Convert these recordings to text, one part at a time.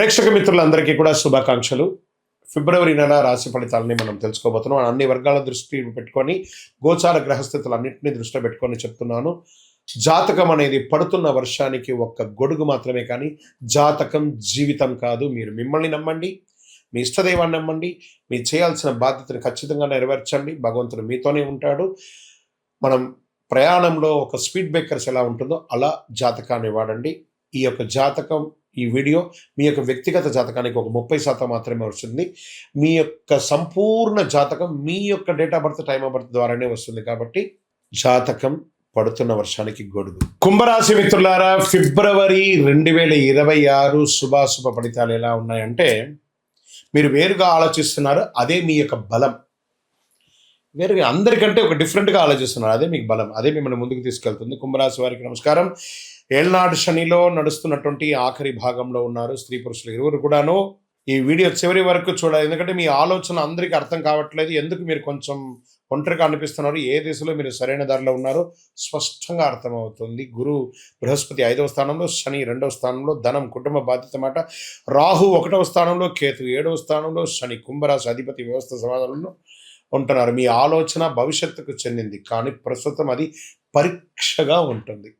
ప్రేక్షక మిత్రులందరికీ కూడా శుభాకాంక్షలు. ఫిబ్రవరి నెల రాశి ఫలితాలని మనం తెలుసుకోబోతున్నాం. అన్ని వర్గాల దృష్టి పెట్టుకొని గోచార గ్రహస్థితులన్నింటినీ దృష్టిలో పెట్టుకొని చెప్తున్నాను. జాతకం అనేది పడుతున్న వర్షానికి ఒక్క గొడుగు మాత్రమే, కానీ జాతకం జీవితం కాదు. మీరు మిమ్మల్ని నమ్మండి, మీ ఇష్టదైవాన్ని నమ్మండి, మీరు చేయాల్సిన బాధ్యతను ఖచ్చితంగా నెరవేర్చండి. భగవంతుడు మీతోనే ఉంటాడు. మనం ప్రయాణంలో ఒక స్పీడ్ బ్రేకర్స్ ఎలా ఉంటుందో అలా జాతకాన్ని వాడండి. ఈ యొక్క జాతకం, ఈ వీడియో మీ యొక్క వ్యక్తిగత జాతకానికి ఒక 30% మాత్రమే వస్తుంది. మీ యొక్క సంపూర్ణ జాతకం మీ యొక్క date of birth, time of birth ద్వారానే వస్తుంది. కాబట్టి జాతకం పడుతున్న వర్షానికి గొడుగు. కుంభరాశి మిత్రులారా, ఫిబ్రవరి 2026 శుభాశుభ ఫలితాలు ఎలా ఉన్నాయంటే, మీరు వేరుగా ఆలోచిస్తున్నారు, అదే మీ యొక్క బలం. వేరుగా అందరికంటే ఒక డిఫరెంట్గా ఆలోచిస్తున్నారు, అదే మీకు బలం, అదే మిమ్మల్ని ముందుకు తీసుకెళ్తుంది. కుంభరాశి వారికి నమస్కారం. ఏళ్నాడు శనిలో నడుస్తున్నటువంటి ఆఖరి భాగంలో ఉన్నారు. స్త్రీ పురుషులు ఇరువురు కూడాను ఈ వీడియో చివరి వరకు చూడాలి. ఎందుకంటే మీ ఆలోచన అందరికీ అర్థం కావట్లేదు. ఎందుకు మీరు కొంచెం ఒంటరిగా అనిపిస్తున్నారు, ఏ దిశలో మీరు సరైన దారిలో ఉన్నారో స్పష్టంగా అర్థమవుతుంది. గురు బృహస్పతి 5వ స్థానంలో, శని 2వ స్థానంలో, ధనం కుటుంబ బాధ్యత మాట. రాహు 1వ స్థానంలో, కేతు 7వ స్థానంలో, శని కుంభరాశి అధిపతి వ్యవస్థ సమాధానంలో ఉంటున్నారు. మీ ఆలోచన భవిష్యత్తుకు చెందింది, కానీ ప్రస్తుతం అది పరీక్షగా ఉంటుంది.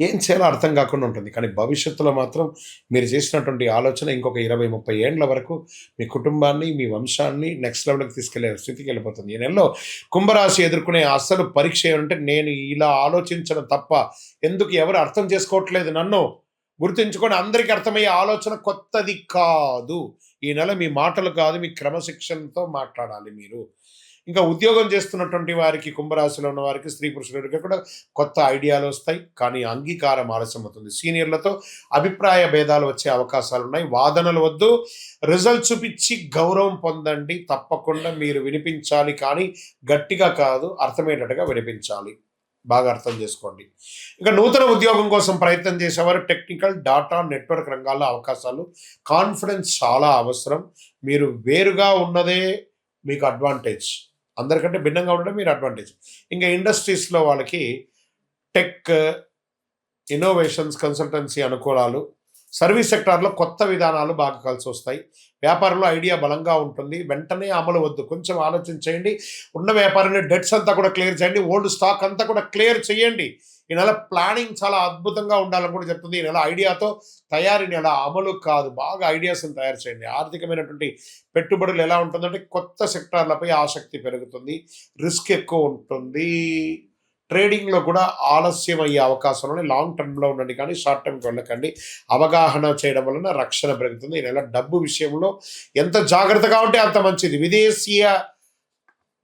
ఏం చేయాలో అర్థం కాకుండా ఉంటుంది. కానీ భవిష్యత్తులో మాత్రం మీరు చేసినటువంటి ఆలోచన ఇంకొక 20-30 ఏండ్ల వరకు మీ కుటుంబాన్ని, మీ వంశాన్ని నెక్స్ట్ లెవెల్కి తీసుకెళ్లే స్థితికి వెళ్ళిపోతుంది. ఈ నెలలో కుంభరాశి ఎదుర్కొనే అసలు పరీక్ష ఏమంటే, నేను ఇలా ఆలోచించడం తప్ప ఎందుకు ఎవరు అర్థం చేసుకోవట్లేదు నన్ను గుర్తుంచుకొని, అందరికీ అర్థమయ్యే ఆలోచన కొత్తది కాదు. ఈ నెల మీ మాటలు కాదు, మీ క్రమశిక్షణతో మాట్లాడాలి మీరు. ఇంకా ఉద్యోగం చేస్తున్నటువంటి వారికి, కుంభరాశిలో ఉన్న వారికి, స్త్రీ పురుషులకి కూడా కొత్త ఐడియాలు వస్తాయి, కానీ అంగీకారం ఆలస్యం అవుతుంది. సీనియర్లతో అభిప్రాయ భేదాలు వచ్చే అవకాశాలు ఉన్నాయి. వాదనలు వద్దు, రిజల్ట్ చూపించి గౌరవం పొందండి. తప్పకుండా మీరు వినిపించాలి, కానీ గట్టిగా కాదు, అర్థమయ్యేటట్టుగా వినిపించాలి. బాగా అర్థం చేసుకోండి. ఇక నూతన ఉద్యోగం కోసం ప్రయత్నం చేసేవారు టెక్నికల్, డాటా, నెట్వర్క్ రంగాల్లో అవకాశాలు. కాన్ఫిడెన్స్ చాలా అవసరం. మీరు వేరుగా ఉన్నదే మీకు అడ్వాంటేజ్, అందరికంటే భిన్నంగా ఉండడం మీరు అడ్వాంటేజ్. ఇంకా ఇండస్ట్రీస్లో వాళ్ళకి టెక్, ఇన్నోవేషన్స్, కన్సల్టెన్సీ అనుకూలాలు. సర్వీస్ సెక్టార్లో కొత్త విధానాలు బాగా కలిసి వస్తాయి. వ్యాపారంలో ఐడియా బలంగా ఉంటుంది. వెంటనే అమలు వద్దు, కొంచెం ఆలోచించేయండి. ఉన్న వ్యాపారాన్ని డెట్స్ అంతా కూడా క్లియర్ చేయండి. ఓల్డ్ స్టాక్ అంతా కూడా క్లియర్ చేయండి. ఈ నెల ప్లానింగ్ చాలా అద్భుతంగా ఉండాలని కూడా చెప్తుంది. ఈ నెల ఐడియాతో తయారీ నెల, అమలు కాదు. బాగా ఐడియాస్ని తయారు చేయండి. ఆర్థికమైనటువంటి పెట్టుబడులు ఎలా ఉంటుందంటే, కొత్త సెక్టార్లపై ఆసక్తి పెరుగుతుంది, రిస్క్ ఎక్కువ ఉంటుంది. ట్రేడింగ్లో కూడా ఆలస్యం అయ్యే అవకాశం ఉన్నాయి. లాంగ్ టర్మ్లో ఉండండి, కానీ షార్ట్ టర్మ్కి వెళ్ళకండి. అవగాహన చేయడం వలన రక్షణ పెరుగుతుంది. ఈ నెల డబ్బు విషయంలో ఎంత జాగ్రత్తగా ఉంటే అంత మంచిది. విదేశీయ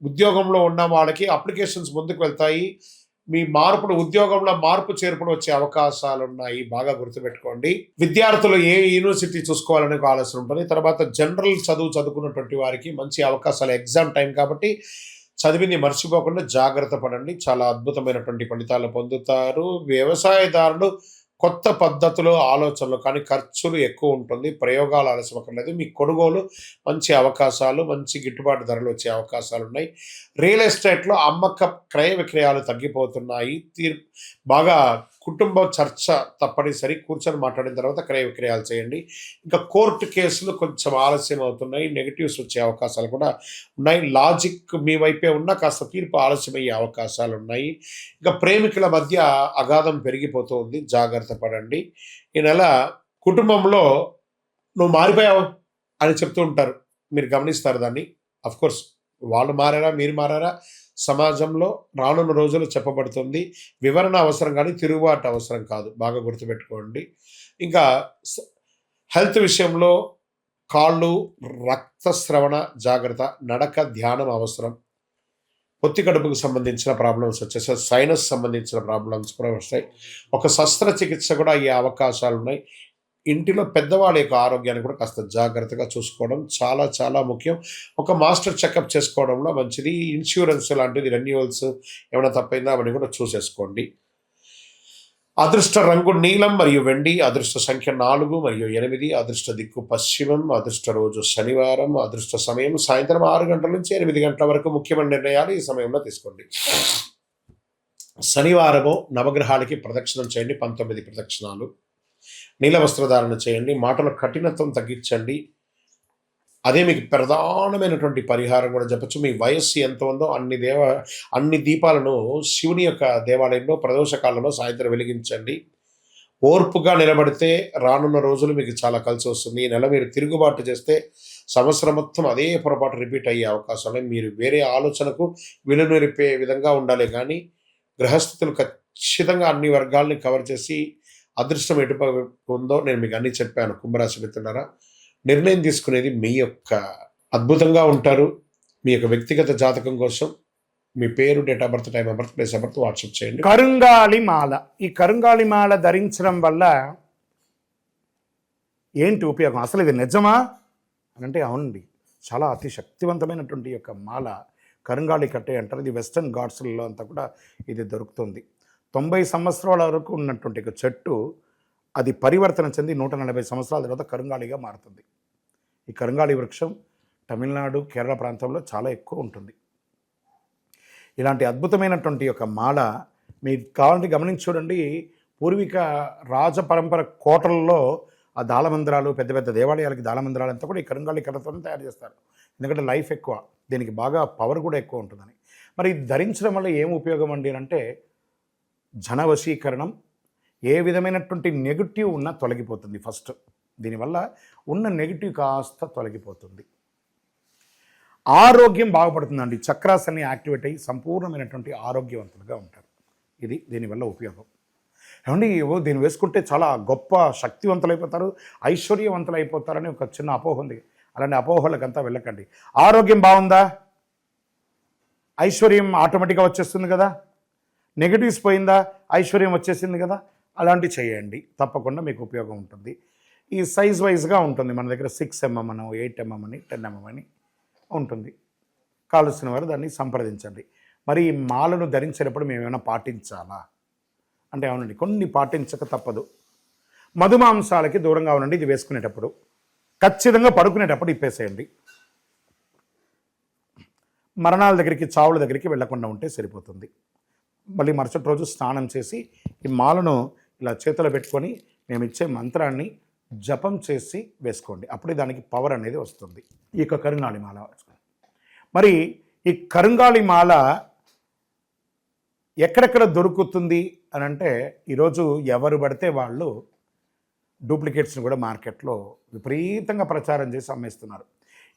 ఉద్యోగంలో ఉన్న వాళ్ళకి అప్లికేషన్స్ ముందుకు వెళ్తాయి. మీ మార్పులు, ఉద్యోగంలో మార్పు చేర్పులు వచ్చే అవకాశాలు ఉన్నాయి, బాగా గుర్తుపెట్టుకోండి. విద్యార్థులు ఏ యూనివర్సిటీ చూసుకోవాలనే ఆలోచన ఉంటుంది. తర్వాత జనరల్ చదువుకున్నటువంటి వారికి మంచి అవకాశాలు, ఎగ్జామ్ టైం కాబట్టి చదివింది మర్చిపోకుండా జాగ్రత్త పడండి. చాలా అద్భుతమైనటువంటి ఫలితాలు పొందుతారు. వ్యవసాయదారులు కొత్త పద్ధతులు, ఆలోచనలు, కానీ ఖర్చులు ఎక్కువ ఉంటుంది. ప్రయోగాలు ఆలస్యమక్కర్లేదు. మీ కొనుగోలు మంచి అవకాశాలు, మంచి గిట్టుబాటు ధరలు వచ్చే అవకాశాలు ఉన్నాయి. రియల్ ఎస్టేట్లో అమ్మక క్రయ విక్రయాలు తగ్గిపోతున్నాయి. బాగా కుటుంబ చర్చ తప్పనిసరి, కూర్చొని మాట్లాడిన తర్వాత క్రయ విక్రయాలు చేయండి. ఇంకా కోర్టు కేసులు కొంచెం ఆలస్యం అవుతున్నాయి. నెగిటివ్స్ వచ్చే అవకాశాలు కూడా ఉన్నాయి. లాజిక్ మీ వైపే ఉన్నా కాస్త తీర్పు ఆలస్యమయ్యే అవకాశాలు ఉన్నాయి. ఇంకా ప్రేమికుల మధ్య అగాధం పెరిగిపోతూ ఉంది, జాగ్రత్త పడండి. ఈ నెల కుటుంబంలో నువ్వు మారిపోయావు అని చెప్తూ ఉంటారు, మీరు గమనిస్తారు దాన్ని. అఫ్కోర్స్ వాళ్ళు మారారా, మీరు మారారా, సమాజంలో రానున్న రోజులు చెప్పబడుతుంది. వివరణ అవసరం, కానీ తిరుగుబాటు అవసరం కాదు, బాగా గుర్తుపెట్టుకోండి. ఇంకా హెల్త్ విషయంలో కాళ్ళు, రక్తస్రవణ జాగ్రత్త, నడక, ధ్యానం అవసరం. పొత్తి కడుపుకు సంబంధించిన ప్రాబ్లమ్స్ వచ్చేసాయి, సైనస్ సంబంధించిన ప్రాబ్లమ్స్ కూడా వస్తాయి. ఒక శస్త్రచికిత్స కూడా అయ్యే అవకాశాలు ఉన్నాయి. ఇంటిలో పెద్దవాళ్ళ యొక్క ఆరోగ్యాన్ని కూడా కాస్త జాగ్రత్తగా చూసుకోవడం చాలా చాలా ముఖ్యం. ఒక మాస్టర్ చెకప్ చేసుకోవడంలో మంచిది. ఇన్సూరెన్స్ లాంటిది, రెన్యువల్స్ ఏమైనా తప్పైందా అవన్నీ కూడా చూసేసుకోండి. అదృష్ట రంగు నీలం మరియు వెండి. అదృష్ట సంఖ్య 4 మరియు 8. అదృష్ట దిక్కు పశ్చిమం. అదృష్ట రోజు శనివారం. అదృష్ట సమయం సాయంత్రం 6 గంటల నుంచి 8 గంటల వరకు. ముఖ్యమైన నిర్ణయాలు ఈ సమయంలో తీసుకోండి. శనివారము నవగ్రహాలకి ప్రదక్షిణం చేయండి, 19 ప్రదక్షిణాలు. నీల వస్త్రధారణ చేయండి, మాటల కఠినత్వం తగ్గించండి. అదే మీకు ప్రధానమైనటువంటి పరిహారం కూడా చెప్పొచ్చు. మీ వయస్సు ఎంత ఉందో అన్ని దీపాలను శివుని యొక్క దేవాలయంలో ప్రదోష కాలంలో సాయంత్రం వెలిగించండి. ఓర్పుగా నిలబడితే రానున్న రోజులు మీకు చాలా కలిసి వస్తుంది. ఈ నెల మీరు తిరుగుబాటు చేస్తే సంవత్సరం మొత్తం అదే పొరపాటు రిపీట్ అయ్యే అవకాశం లేదు. మీరు వేరే ఆలోచనకు విలువరిపే విధంగా ఉండాలి కానీ గ్రహస్థితులు ఖచ్చితంగా అన్ని వర్గాల్ని కవర్ చేసి అదృష్టం ఎటుపక్క ఉందో నేను మీకు అన్ని చెప్పాను. కుంభరాశి మిత్రులారా, నిర్ణయం తీసుకునేది మీ యొక్క అద్భుతంగా ఉంటారు. మీ యొక్క వ్యక్తిగత జాతకం కోసం మీ పేరు, date of birth, time of birth, place of birth WhatsApp చేయండి. కరుంగాలి మాల. ఈ కరుంగాలి మాల ధరించడం వల్ల ఏంటి ఉపయోగం? అసలు ఇది నిజమా అని అంటే అవునండి, చాలా అతి శక్తివంతమైనటువంటి యొక్క మాల కరుంగాలి కట్టే అంటారు. ఇది వెస్టర్న్ ఘాట్స్లలో అంతా కూడా ఇది దొరుకుతుంది. 90 సంవత్సరాల వరకు ఉన్నటువంటి ఒక చెట్టు అది పరివర్తన చెంది 140 సంవత్సరాల తర్వాత కరుంగాలిగా మారుతుంది. ఈ కరుంగాలి వృక్షం తమిళనాడు, కేరళ ప్రాంతంలో చాలా ఎక్కువ ఉంటుంది. ఇలాంటి అద్భుతమైనటువంటి యొక్క మాల మీకు కావాలంటే గమనించి చూడండి. పూర్వీక రాజ పరంపర కోటలలో ఆ దాళమందిరాలు, పెద్ద పెద్ద దేవాలయాలకి దాళమందిరాలు అంతా కూడా ఈ కరుంగాలి కర్రతోనే తయారు చేస్తారు. ఎందుకంటే లైఫ్ ఎక్కువ, దీనికి బాగా పవర్ కూడా ఎక్కువ ఉంటుందని. మరి ఇది ధరించడం వల్ల ఏం ఉపయోగం అండి అంటే జన వశీకరణం, ఏ విధమైనటువంటి నెగిటివ్ ఉన్నా తొలగిపోతుంది. ఫస్ట్ దీనివల్ల ఉన్న నెగిటివ్ కాస్త తొలగిపోతుంది. ఆరోగ్యం బాగుపడుతుందండి. చక్రాస్ అన్ని యాక్టివేట్ అయ్యి సంపూర్ణమైనటువంటి ఆరోగ్యవంతులుగా ఉంటారు. ఇది దీనివల్ల ఉపయోగం. ఏమండి దీన్ని వేసుకుంటే చాలా గొప్ప శక్తివంతులైపోతారు, ఐశ్వర్యవంతులు అయిపోతారని ఒక చిన్న అపోహ ఉంది. అలాంటి అపోహలకంతా వెళ్ళకండి. ఆరోగ్యం బాగుందా, ఐశ్వర్యం ఆటోమేటిక్గా వచ్చేస్తుంది కదా. నెగిటివ్స్ పోయిందా, ఐశ్వర్యం వచ్చేసింది కదా. అలాంటివి చేయండి, తప్పకుండా మీకు ఉపయోగం ఉంటుంది. ఈ సైజ్ వైజ్గా ఉంటుంది. మన దగ్గర 6 mm అని, 8 mm అని, 10 mm అని ఉంటుంది. కావలసిన వారు దాన్ని సంప్రదించండి. మరి ఈ మాలను ధరించేటప్పుడు మేము ఏమైనా పాటించాలా అంటే అవునండి, కొన్ని పాటించక తప్పదు. మధుమాంసాలకి దూరంగా ఉండండి. ఇది వేసుకునేటప్పుడు ఖచ్చితంగా పడుకునేటప్పుడు ఇప్పేసేయండి. మరణాల దగ్గరికి, చావుల దగ్గరికి వెళ్లకుండా ఉంటే సరిపోతుంది. మళ్ళీ మరుసటి రోజు స్నానం చేసి ఈ మాలను ఇలా చేతిలో పెట్టుకొని మేము ఇచ్చే మంత్రాన్ని జపం చేసి వేసుకోండి. అప్పుడే దానికి పవర్ అనేది వస్తుంది. ఈ యొక్క కరుంగాలి మాల. మరి ఈ కరుంగాలి మాల ఎక్కడెక్కడ దొరుకుతుంది అని అంటే ఈరోజు ఎవరు పడితే వాళ్ళు డూప్లికేట్స్ని కూడా మార్కెట్లో విపరీతంగా ప్రచారం చేసి అమ్మేస్తున్నారు.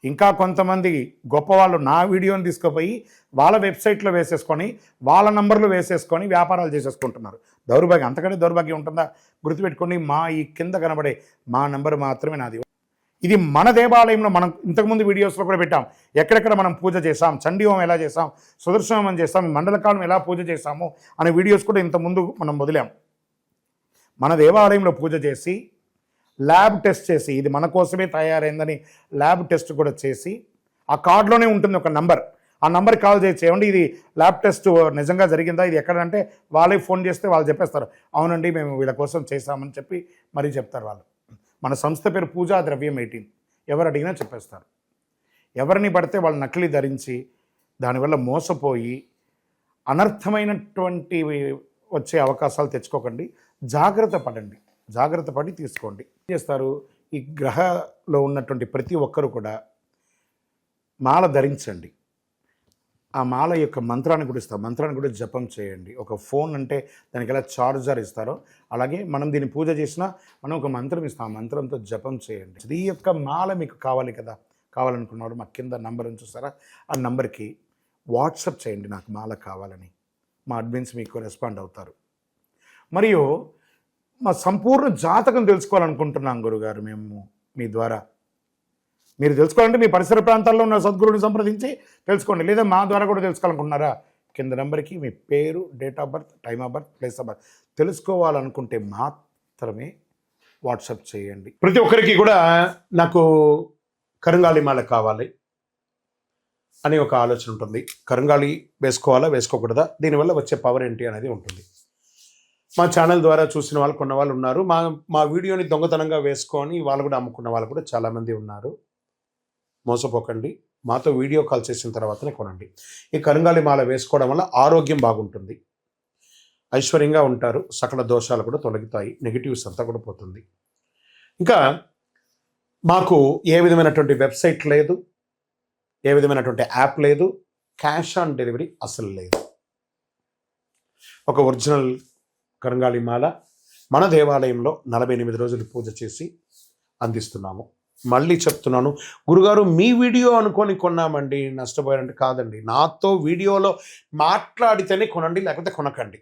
ఇంకా కొంతమంది గొప్పవాళ్ళు నా వీడియోని తీసుకుపోయి వాళ్ళ వెబ్సైట్లో వేసేసుకొని వాళ్ళ నంబర్లు వేసేసుకొని వ్యాపారాలు చేసేసుకుంటున్నారు. దౌర్భాగ్యం, అంతకంటే దౌర్భాగ్యం ఉంటుందా? గుర్తుపెట్టుకొని మా ఈ కింద కనబడే మా నంబర్ మాత్రమే నాది. ఇది మన దేవాలయంలో మనం ఇంతకుముందు వీడియోస్లో కూడా పెట్టాం. ఎక్కడెక్కడ మనం పూజ చేసాం, చండీ హోమం ఎలా చేసాం, సుదర్శన హోమం చేసాం, మండలకాలం ఎలా పూజ చేసాము అనే వీడియోస్ కూడా ఇంతకుముందు మనం వదిలాం. మన దేవాలయంలో పూజ చేసి ల్యాబ్ టెస్ట్ చేసి ఇది మన కోసమే తయారైందని ల్యాబ్ టెస్ట్ కూడా చేసి ఆ కార్డులోనే ఉంటుంది ఒక నంబర్. ఆ నంబర్కి కాల్ చేసి ఏమండి ఇది ల్యాబ్ టెస్ట్ నిజంగా జరిగిందా, ఇది ఎక్కడంటే వాళ్ళే ఫోన్ చేస్తే వాళ్ళు చెప్పేస్తారు, అవునండి మేము వీళ్ళ కోసం చేశామని చెప్పి మరీ చెప్తారు వాళ్ళు. మన సంస్థ పేరు పూజా ద్రవ్యం 18. ఎవరు అడిగినా చెప్పేస్తారు. ఎవరిని పడితే వాళ్ళు నకిలీ ధరించి దానివల్ల మోసపోయి అనర్థమైనటువంటి వచ్చే అవకాశాలు తెచ్చుకోకండి. జాగ్రత్త పడండి, జాగ్రత్త పడి తీసుకోండి. ఏం చేస్తారు, ఈ గ్రహలో ఉన్నటువంటి ప్రతి ఒక్కరు కూడా మాల ధరించండి. ఆ మాల యొక్క మంత్రాన్ని కూడా ఇస్తాం, మంత్రాన్ని కూడా జపం చేయండి. ఒక ఫోన్ అంటే దానికి ఎలా చార్జర్ ఇస్తారో అలాగే మనం దీన్ని పూజ చేసినా మనం ఒక మంత్రం ఇస్తాం, ఆ మంత్రంతో జపం చేయండి. ఈ యొక్క మాల మీకు కావాలి కదా, కావాలనుకున్నవాడు మా కింద నంబర్ చూస్తారా, ఆ నంబర్కి వాట్సాప్ చేయండి నాకు మాల కావాలని. మా అడ్మిన్స్ మీకు రెస్పాండ్ అవుతారు. మరియు మా సంపూర్ణ జాతకం తెలుసుకోవాలనుకుంటున్నాం గురుగారు మేము మీ ద్వారా. మీరు తెలుసుకోవాలంటే మీ పరిసర ప్రాంతాల్లో ఉన్న సద్గురుని సంప్రదించి తెలుసుకోండి. లేదా మా ద్వారా కూడా తెలుసుకోవాలనుకుంటున్నారా, కింద నెంబర్కి మీ పేరు, date of birth, time of birth, place of birth తెలుసుకోవాలనుకుంటే మాత్రమే వాట్సాప్ చేయండి. ప్రతి ఒక్కరికి కూడా నాకు కరుంగాలి మాల కావాలి అని ఒక ఆలోచన ఉంటుంది. కరుంగాలి వేసుకోవాలా వేసుకోకూడదా, దీనివల్ల వచ్చే పవర్ ఏంటి అనేది ఉంటుంది. మా ఛానల్ ద్వారా చూసిన వాళ్ళు కొన్న వాళ్ళు ఉన్నారు. మా వీడియోని దొంగతనంగా వేసుకొని వాళ్ళు కూడా అమ్ముకున్న వాళ్ళు కూడా చాలామంది ఉన్నారు. మోసపోకండి, మాతో వీడియో కాల్ చేసిన తర్వాతనే కొనండి. ఈ కరుంగాలి మాల వేసుకోవడం వల్ల ఆరోగ్యం బాగుంటుంది. ఐశ్వర్యంగా ఉంటారు, సకల దోషాలు కూడా తొలగుతాయి, నెగిటివ్స్ అంతా కూడా పోతుంది. ఇంకా మాకు ఏ విధమైనటువంటి వెబ్సైట్ లేదు, ఏ విధమైనటువంటి యాప్ లేదు, క్యాష్ ఆన్ డెలివరీ అసలు లేదు. ఒక ఒరిజినల్ కరంగాళి మాల మన దేవాలయంలో 48 రోజులు పూజ చేసి అందిస్తున్నాము. మళ్ళీ చెప్తున్నాను, గురుగారు మీ వీడియో అనుకొని కొన్నామండి నష్టపోయారంటే కాదండి, నాతో వీడియోలో మాట్లాడితేనే కొనండి, లేకపోతే కొనకండి.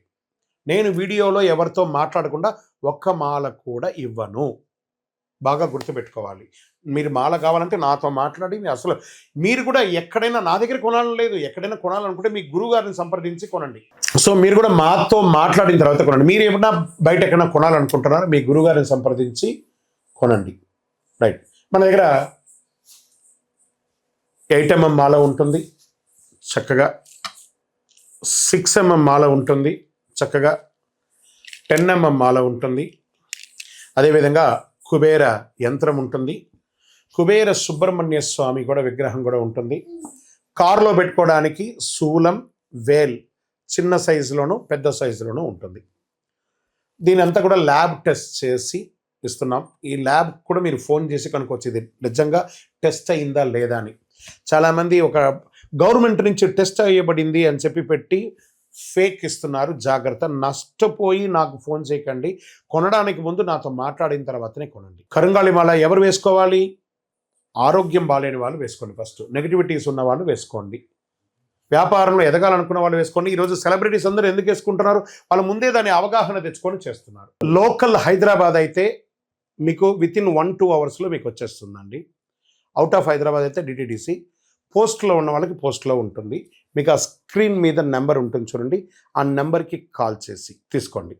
నేను వీడియోలో ఎవరితో మాట్లాడకుండా ఒక్క మాల కూడా ఇవ్వను. బాగా గుర్తుపెట్టుకోవాలి. మీరు మాల కావాలంటే నాతో మాట్లాడి అసలు మీరు కూడా ఎక్కడైనా నా దగ్గర కొనాలని లేదు, ఎక్కడైనా కొనాలనుకుంటే మీ గురువు గారిని సంప్రదించి కొనండి. సో మీరు కూడా మాతో మాట్లాడిన తర్వాత కొనండి. మీరు ఏమన్నా బయట ఎక్కడైనా కొనాలనుకుంటున్నారో మీ గురువు గారిని సంప్రదించి కొనండి. రైట్. మన దగ్గర 8mm మాల ఉంటుంది చక్కగా, 6mm మాల ఉంటుంది చక్కగా, 10mm మాల ఉంటుంది, అదేవిధంగా కుబేర యంత్రం ఉంటుంది, కుబేర సుబ్రహ్మణ్య స్వామి కూడా విగ్రహం కూడా ఉంటుంది. కారులో పెట్టుకోవడానికి శూలం, వేల్ చిన్న సైజులోను పెద్ద సైజులోనూ ఉంటుంది. దీని అంతా కూడా ల్యాబ్ టెస్ట్ చేసి ఇస్తున్నాం. ఈ ల్యాబ్ కూడా మీరు ఫోన్ చేసి కనుక్కోవచ్చు ఇది నిజంగా టెస్ట్ అయిందా లేదా అని. చాలామంది ఒక గవర్నమెంట్ నుంచి టెస్ట్ అయ్యబడింది అని చెప్పి పెట్టి ఫేక్ ఇస్తున్నారు. జాగ్రత్త, నష్టపోయి నాకు ఫోన్ చేయకండి. కొనడానికి ముందు నాతో మాట్లాడిన తర్వాతనే కొనండి. కరంగాళి మాల ఎవరు వేసుకోవాలి? ఆరోగ్యం బాలేని వాళ్ళు వేసుకోండి. ఫస్ట్ నెగిటివిటీస్ ఉన్న వాళ్ళు వేసుకోండి. వ్యాపారంలో ఎదగాలనుకున్న వాళ్ళు వేసుకోండి. ఈరోజు సెలబ్రిటీస్ అందరూ ఎందుకు వేసుకుంటున్నారు? వాళ్ళు ముందే దాని అవగాహన తెచ్చుకొని చేస్తున్నారు. లోకల్ హైదరాబాద్ అయితే మీకు వితిన్ 1-2 అవర్స్లో మీకు వచ్చేస్తుందండి. అవుట్ ఆఫ్ హైదరాబాద్ అయితే డిటిడిసి, పోస్ట్లో ఉన్న వాళ్ళకి పోస్ట్లో ఉంటుంది. మీకు ఆ స్క్రీన్ మీద నెంబర్ ఉంటుంది చూడండి, ఆ నెంబర్కి కాల్ చేసి తీసుకోండి.